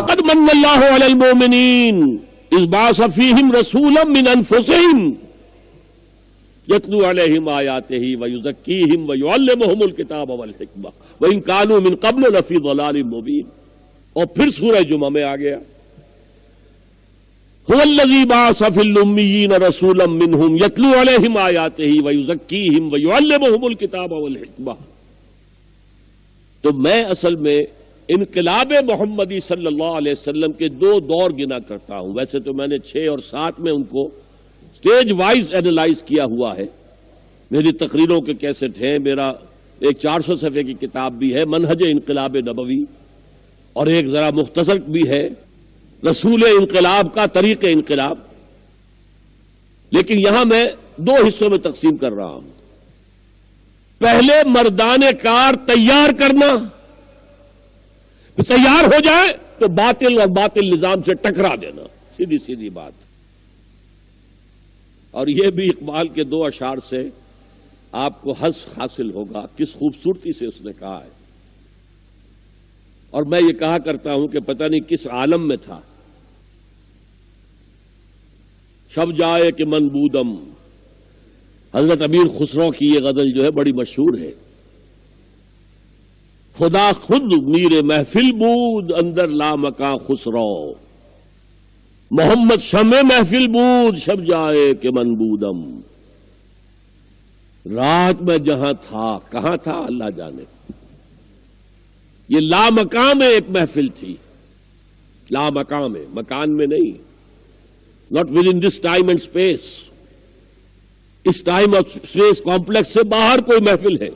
لقد من اللہ علی المؤمنین اذ بعث فیہم رسولا من انفسہم یتلو علیہم آیاتہ ویزکیہم ویعلمہم الکتاب والحکمہ وإن کانوا من قبل لفی ضلال مبین. اور پھر سورہ جمعہ میں آ گیا هو الذی بعث فی الامیین رسولا منہم یتلو علیہم آیاتہ ویزکیہم ویعلمہم الکتاب والحکمہ. تو میں اصل میں انقلاب محمدی صلی اللہ علیہ وسلم کے دو دور گنا کرتا ہوں. ویسے تو میں نے 6 اور 7 میں ان کو سٹیج وائز اینالائز کیا ہوا ہے. میری تقریروں کے کیسٹ ہیں, میرا ایک 400 صفحے کی کتاب بھی ہے منہج انقلاب نبوی, اور ایک ذرا مختصر بھی ہے رسول انقلاب کا طریق انقلاب. لیکن یہاں میں 2 حصوں میں تقسیم کر رہا ہوں. پہلے مردان کار تیار کرنا, تیار ہو جائے تو باطل اور باطل نظام سے ٹکرا دینا, سیدھی سیدھی بات. اور یہ بھی اقبال کے 2 اشعار سے آپ کو حس حاصل ہوگا کس خوبصورتی سے اس نے کہا ہے. اور میں یہ کہا کرتا ہوں کہ پتہ نہیں کس عالم میں تھا. شب جائے کہ من بودم, حضرت امیر خسرو کی یہ غزل جو ہے بڑی مشہور ہے. خدا خود میر محفل بود اندر لامکاں خسرو, محمد شمع محفل بود شب جائے کہ من بودم. رات میں جہاں تھا, کہاں تھا اللہ جانے. یہ لامکاں میں ایک محفل تھی, لامکاں میں, مکان میں نہیں, not within this time and space. اس ٹائم اور اسپیس کمپلیکس سے باہر کوئی محفل ہے,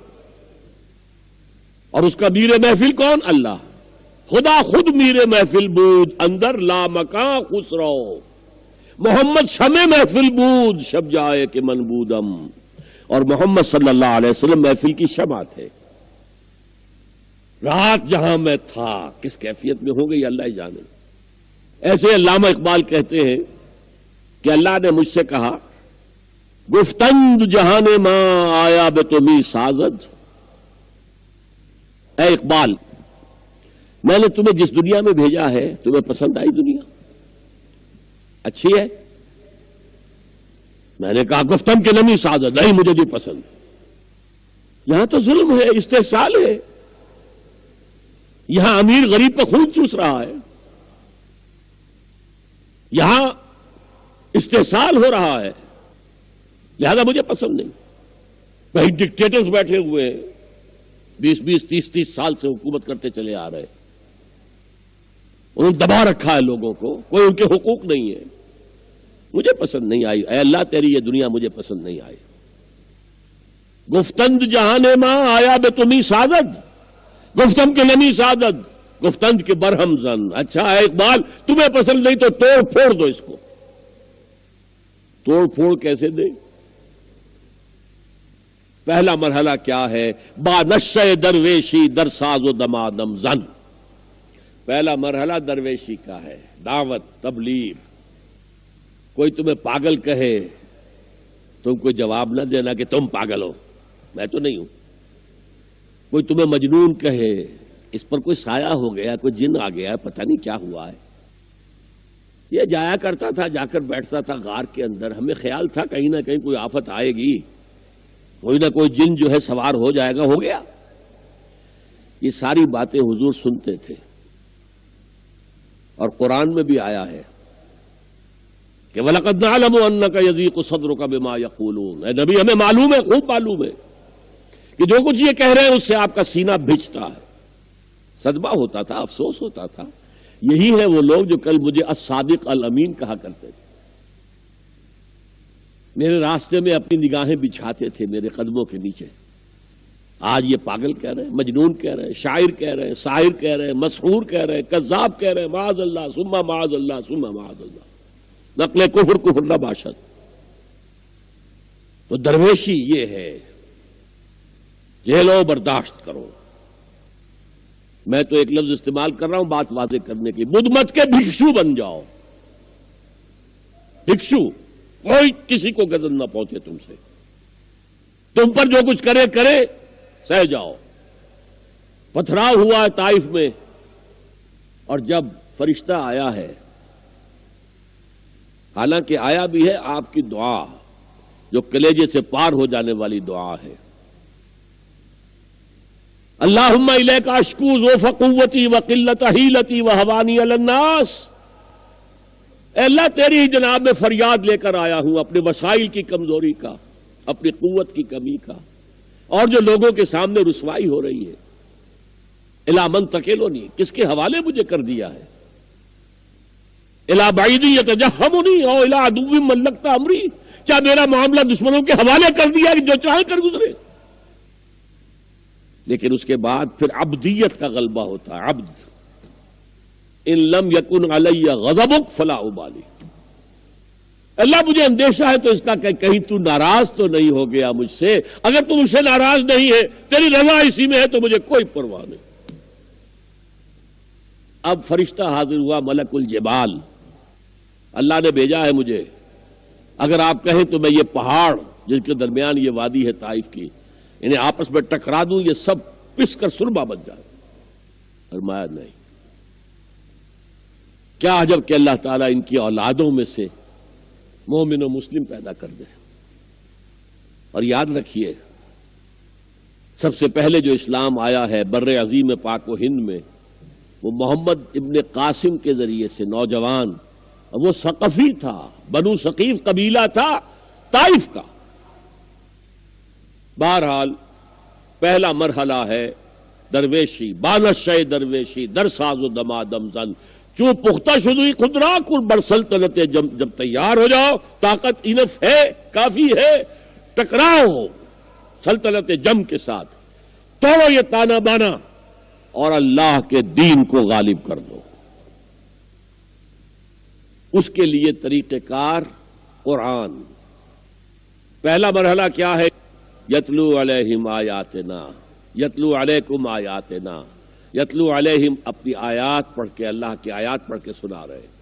اور اس کا میر محفل کون؟ اللہ. خدا خود میر محفل بود اندر لامکاں خسرو, محمد شمع محفل بود شب جائے کہ من بودم. اور محمد صلی اللہ علیہ وسلم محفل کی شمع تھے. رات جہاں میں تھا, کس کیفیت میں ہو گئی اللہ ہی جانے. ایسے علامہ اقبال کہتے ہیں کہ اللہ نے مجھ سے کہا گفتند جہان ماں آیا بے تمہیں سازد. اے اقبال, میں نے تمہیں جس دنیا میں بھیجا ہے تمہیں پسند آئی دنیا؟ اچھی ہے؟ میں نے کہا گفتم کے نمی سازد, نہیں مجھے نہیں پسند. یہاں تو ظلم ہے, استحصال ہے, یہاں امیر غریب کا خون چوس رہا ہے, یہاں استحصال ہو رہا ہے, لہذا مجھے پسند نہیں. کہیں ڈکٹیٹرز بیٹھے ہوئے ہیں 20-20, 30-30 سال سے حکومت کرتے چلے آ رہے, انہوں نے دبا رکھا ہے لوگوں کو, کوئی ان کے حقوق نہیں ہے. مجھے پسند نہیں آئی. اے اللہ تیری یہ دنیا مجھے پسند نہیں آئی. گفتند جہان ماں آیا بے تمہیں سازد, گفتم کے نمی سازد, گفتند کے برہم زن. اچھا ہے اقبال, تمہیں پسند نہیں تو توڑ پھوڑ دو اس کو. توڑ پھوڑ کیسے دے؟ پہلا مرحلہ کیا ہے؟ با نشہ درویشی در ساز و دمادم زن. پہلا مرحلہ درویشی کا ہے, دعوت, تبلیغ. کوئی تمہیں پاگل کہے تم کوئی جواب نہ دینا کہ تم پاگل ہو, میں تو نہیں ہوں. کوئی تمہیں مجنون کہے, اس پر کوئی سایہ ہو گیا, کوئی جن آ گیا, پتہ نہیں کیا ہوا ہے. یہ جایا کرتا تھا, جا کر بیٹھتا تھا غار کے اندر, ہمیں خیال تھا کہیں نہ کہیں کوئی آفت آئے گی, کوئی نہ کوئی جن جو ہے سوار ہو جائے گا, ہو گیا. یہ ساری باتیں حضور سنتے تھے, اور قرآن میں بھی آیا ہے کہ وَلَقَدْ نَعْلَمُ أَنَّكَ يَضِيقُ صَدْرُكَ بِمَا يَقُولُونَ. اے نبی ہمیں معلوم ہے, خوب معلوم ہے کہ جو کچھ یہ کہہ رہے ہیں اس سے آپ کا سینہ بھجتا ہے. صدمہ ہوتا تھا, افسوس ہوتا تھا. یہی ہے وہ لوگ جو کل مجھے الصادق الامین کہا کرتے تھے. میرے راستے میں اپنی نگاہیں بچھاتے تھے میرے قدموں کے نیچے. آج یہ پاگل کہہ رہے ہیں, مجنون کہہ رہے ہیں, شاعر کہہ رہے ہیں, ساحر کہہ رہے ہیں, مسحور کہہ رہے ہیں, کذاب کہہ رہے ہیں, معاذ اللہ ثم معاذ اللہ ثم معاذ اللہ. نقل کفر کفر نہ باشد. تو درویشی یہ ہے, جھیلو برداشت کرو. میں تو ایک لفظ استعمال کر رہا ہوں بات واضح کرنے کی, بدھ مت کے بھکشو بن جاؤ. بھکشو, کوئی کسی کو گزن نہ پہنچے تم سے, تم پر جو کچھ کرے کرے سہ جاؤ. پتھراؤ ہوا ہے طائف میں, اور جب فرشتہ آیا ہے، حالانکہ آیا بھی ہے آپ کی دعا جو کلیجے سے پار ہو جانے والی دعا ہے، اللہم الیک اشکو ضعف قوتی وقلت حیلتی وہوانی علی الناس، اے اللہ تیری ہی جناب میں فریاد لے کر آیا ہوں اپنے وسائل کی کمزوری کا، اپنی قوت کی کمی کا، اور جو لوگوں کے سامنے رسوائی ہو رہی ہے، الی من تکلنی، کس کے حوالے مجھے کر دیا ہے، الی بعید یتجہمنی او الی عدو ملکت امری، کیا میرا معاملہ دشمنوں کے حوالے کر دیا کہ جو چاہے کر گزرے؟ لیکن اس کے بعد پھر عبدیت کا غلبہ ہوتا ہے، عبد، ان لم یکن علی غضبک فلا ابالی، اللہ مجھے اندیشہ ہے تو اس کا کہ کہیں تو ناراض تو نہیں ہو گیا مجھ سے، اگر تو مجھ سے ناراض نہیں ہے، تیری رضا اسی میں ہے تو مجھے کوئی پرواہ نہیں۔ اب فرشتہ حاضر ہوا ملک الجبال، اللہ نے بھیجا ہے مجھے، اگر آپ کہیں تو میں یہ پہاڑ جن کے درمیان یہ وادی ہے طائف کی، انہیں آپس میں ٹکرا دوں، یہ سب پس کر سربا بن جائے۔ فرمایا نہیں، کیا عجب کہ اللہ تعالیٰ ان کی اولادوں میں سے مومن و مسلم پیدا کر دے۔ اور یاد رکھیے، سب سے پہلے جو اسلام آیا ہے بر عظیم پاک و ہند میں، وہ محمد ابن قاسم کے ذریعے سے، نوجوان، وہ ثقفی تھا، بنو ثقیف قبیلہ تھا طائف کا۔ بہرحال پہلا مرحلہ ہے درویشی، بانشہ درویشی در ساز و دمادم زن، چوں پختہ شدوئی خود را کل بر سلطنت جب تیار ہو جاؤ، طاقت انف ہے، کافی ہے، ٹکراؤ سلطنت جم کے ساتھ، توڑو یہ تانا بانا اور اللہ کے دین کو غالب کر دو۔ اس کے لیے طریقہ کار قرآن۔ پہلا مرحلہ کیا ہے؟ یتلو علیہم آیاتنا، یتلو علیکم آیاتنا، یتلو علیہم، اپنی آیات پڑھ کے، اللہ کی آیات پڑھ کے سنا رہے ہیں۔